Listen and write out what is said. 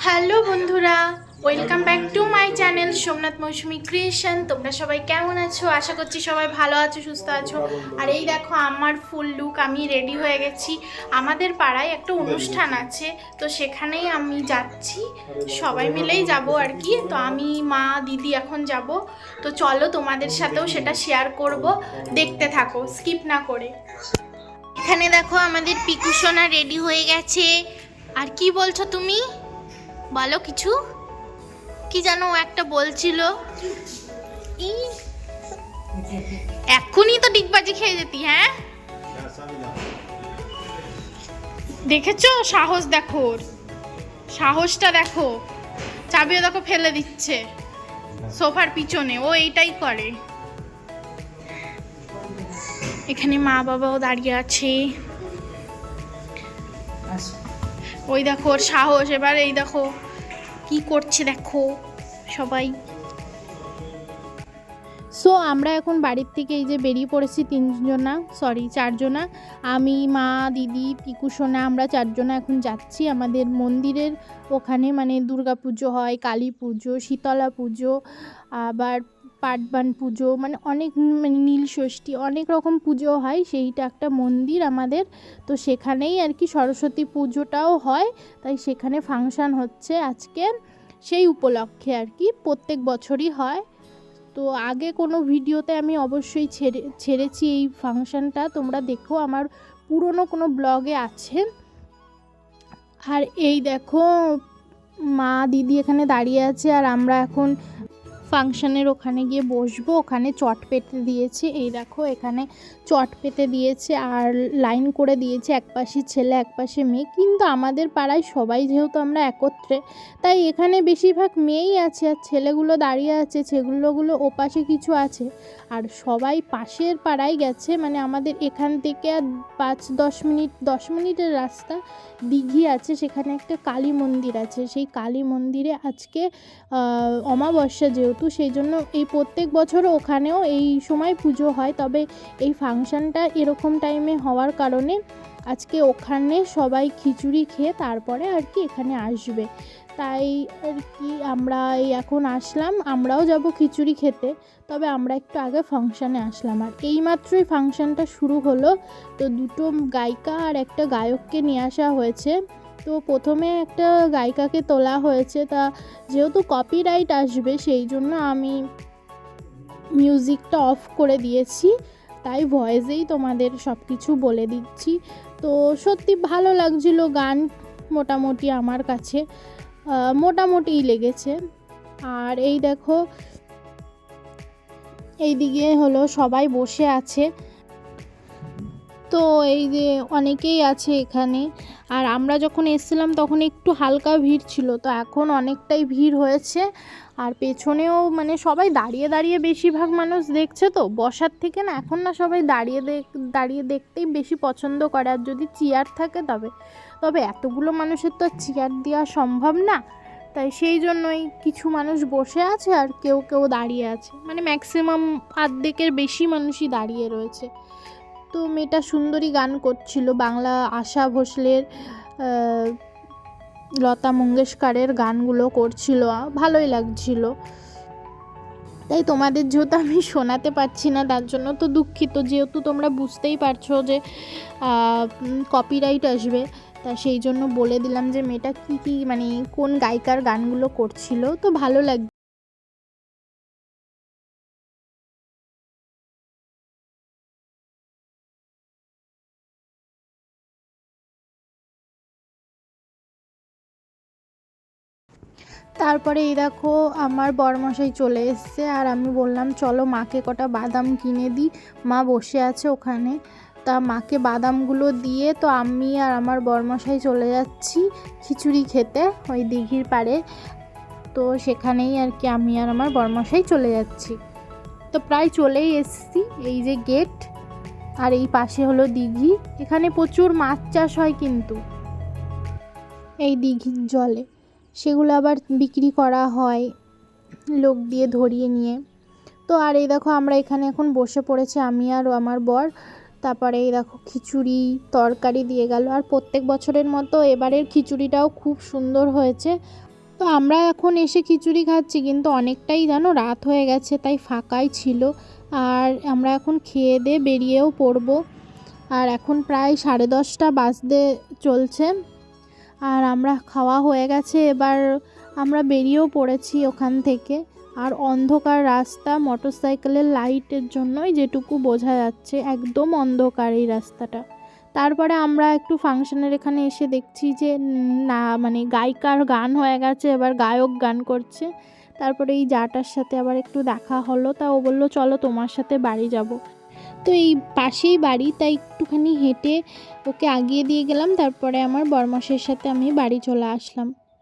Hello বন্ধুরা, welcome back to my channel Somnath Mousumi creation. তোমরা সবাই কেমন আছো? আশা করছি সবাই ভালো আছো, সুস্থ আছো। আর এই দেখো আমার ফুল লুক, আমি রেডি হয়ে গেছি। আমাদের পাড়ায় একটা অনুষ্ঠান আছে, তো সেখানেই আমি যাচ্ছি। সবাই মিলেই যাব আর কি। তো আমি, মা, দিদি এখন যাব। তো চলো তোমাদের সাথেও সেটা শেয়ার করব, দেখতে থাকো স্কিপ না করে। এখানে দেখো আমাদের পিকু সোনা রেডি হয়ে গেছে। আর কি বলছো তুমি? বলো কিছু। কি জানো ও একটা বলছিল, এক্ষুনি তো ডিগবাজি খেয়ে যেতি। হ্যাঁ, দেখেছো? সাহস দেখো, ওর সাহসটা দেখো। চাবিও দেখো ফেলে দিচ্ছে সোফার পিছনে, ও এইটাই করে। এখানে মা বাবাও দাঁড়িয়ে আছে। ওই দেখো ওর সাহস। এবার এই দেখো কি করছে দেখো সবাই। সো আমরা এখন বাড়ির থেকে এই যে বেরিয়ে পড়েছি, চারজনা। আমি, মা, দিদি, পিকু সোনা, আমরা চারজনা এখন যাচ্ছি আমাদের মন্দিরের ওখানে। মানে দুর্গা পুজো হয়, কালী পুজো, শীতলা পুজো, আবার পাটবান পুজো, মানে অনেক, মানে নীল ষষ্ঠী, অনেক রকম পুজো হয়। সেইটা একটা মন্দির আমাদের। তো সেখানেই আর কি সরস্বতী পুজোটাও হয়, তাই সেখানে ফাংশান হচ্ছে আজকে। সেই উপলক্ষে আর কি, প্রত্যেক বছরই হয়। তো আগে কোনো ভিডিওতে আমি অবশ্যই ছেড়েছি এই ফাংশানটা, তোমরা দেখো, আমার পুরনো কোনো ব্লগে আছে। আর এই দেখো মা, দিদি এখানে দাঁড়িয়ে আছে, আর আমরা এখন ফাংশানের ওখানে গিয়ে বসবো। ওখানে চট পেতে দিয়েছে, এই দেখো এখানে চট পেতে দিয়েছে, আর লাইন করে দিয়েছে, একপাশে ছেলে একপাশে মেয়ে। কিন্তু আমাদের পাড়ায় সবাই যেহেতু আমরা একত্রে, তাই এখানে বেশিরভাগ মেয়েই আছে, আর ছেলেগুলো দাঁড়িয়ে আছে, ছেলেগুলো ওপাশে কিছু আছে। আর সবাই পাশের পাড়ায় গেছে, মানে আমাদের এখান থেকে আর 10 মিনিটের রাস্তা দিঘি আছে, সেখানে একটা কালী মন্দির আছে। সেই কালী মন্দিরে আজকে অমাবস্যা যেহেতু, সেই জন্য এই প্রত্যেক বছর ওখানেও এই সময় পুজো হয়। তবে এই ফাংশানটা এরকম টাইমে হওয়ার কারণে আজকে ওখানে সবাই খিচুড়ি খেয়ে তারপরে আর কি এখানে আসবে। তাই আর কি আমরা এই এখন আসলাম, আমরাও যাব খিচুড়ি খেতে। তবে আমরা একটু আগে ফাংশানে আসলাম, আর এইমাত্রই ফাংশানটা শুরু হলো। তো দুটো গায়িকা আর একটা গায়ককে নিয়ে আসা হয়েছে। তো প্রথমে একটা গায়িকাকে তোলা হয়েছে, তা যেহেতু কপিরাইট আসবে সেই জন্য আমি মিউজিকটা অফ করে দিয়েছি, তাই ভয়েসেই তোমাদের সব কিছু বলে দিচ্ছি। তো সত্যি ভালো লাগছিল গান, মোটামুটি আমার কাছে মোটামুটিই লেগেছে। আর এই দেখো এইদিকে হলো সবাই বসে আছে। তো এই যে অনেকেই আছে এখানে। আর আমরা যখন এসেছিলাম তখন একটু হালকা ভিড় ছিল, তো এখন অনেকটাই ভিড় হয়েছে। আর পেছনেও মানে সবাই দাঁড়িয়ে দাঁড়িয়ে বেশিরভাগ মানুষ দেখছে, তো বসার থেকে না এখন না সবাই দাঁড়িয়ে দেখতেই বেশি পছন্দ করে। আর যদি চেয়ার থাকে তবে এতগুলো মানুষের তো চেয়ার দেওয়া সম্ভব না, তাই সেই জন্যই কিছু মানুষ বসে আছে আর কেউ কেউ দাঁড়িয়ে আছে, মানে ম্যাক্সিমাম অর্ধেকের বেশি মানুষই দাঁড়িয়ে রয়েছে। তো মেয়েটা সুন্দরী গান করছিল, বাংলা আশা ভোসলের, লতা মঙ্গেশকরের গানগুলো করছিল, ভালোই লাগছিল। তাই তোমাদের যেহেতু আমি শোনাতে পারছি না, তার জন্য তো দুঃখিত। যেহেতু তোমরা বুঝতেই পারছো যে কপিরাইট আসবে, তা সেই জন্য বলে দিলাম যে মেয়েটা কী মানে কোন গায়িকার গানগুলো করছিল। তো ভালো লাগছে। তারপরে এই দেখো আমার বরমশাই চলে এসছে, আর আমি বললাম চলো মাকে কটা বাদাম কিনে দিই। মা বসে আছে ওখানে, তা মাকে বাদামগুলো দিয়ে তো আমি আর আমার বরমশাই চলে যাচ্ছি খিচুড়ি খেতে ওই দিঘির পাড়ে। তো সেখানেই আর কি আমি আর আমার বরমশাই চলে যাচ্ছি। তো প্রায় চলেই এসছি, এই যে গেট, আর এই পাশে হলো দিঘি। এখানে প্রচুর মাছ চাষ হয় কিন্তু এই দিঘির জলে, সেগুলো আবার বিক্রি করা হয় লোক দিয়ে ধরিয়ে নিয়ে। তো আর এই দেখো আমরা এখানে এখন বসে পড়েছি, আমি আর আমার বর। তারপরে এই দেখো খিচুড়ি তরকারি দিয়ে গেল। আর প্রত্যেক বছরের মতো এবারের খিচুড়িটাও খুব সুন্দর হয়েছে। তো আমরা এখন এসে খিচুড়ি খাচ্ছি, কিন্তু অনেকটাই জানো রাত হয়ে গেছে, তাই ফাঁকাই ছিল। আর আমরা এখন খেয়ে দিয়ে বেরিয়েও পড়বো। আর এখন প্রায় 10:30 বাজতে চলছে। আর আমরা খাওয়া হয়ে গেছে, এবার আমরা বেরিয়েও পড়েছি ওখান থেকে। আর অন্ধকার রাস্তা, মোটরসাইকেলের লাইটের জন্যই যেটুকু বোঝা যাচ্ছে, একদম অন্ধকার এই রাস্তাটা। তারপরে আমরা একটু ফাংশনের এখানে এসে দেখছি যে না মানে গায়িকার গান হয়ে গেছে, এবার গায়ক গান করছে। তারপরে এই জাটার সাথে আবার একটু দেখা হলো, তা ও বললো চলো তোমার সাথে বাড়ি যাব। তো এই পাশেই বাড়ি, তাই একটুখানি হেঁটে ওকে আগিয়ে দিয়ে গেলাম। তারপরে আমার বরমশের সাথে আমি বাড়ি চলে আসলাম।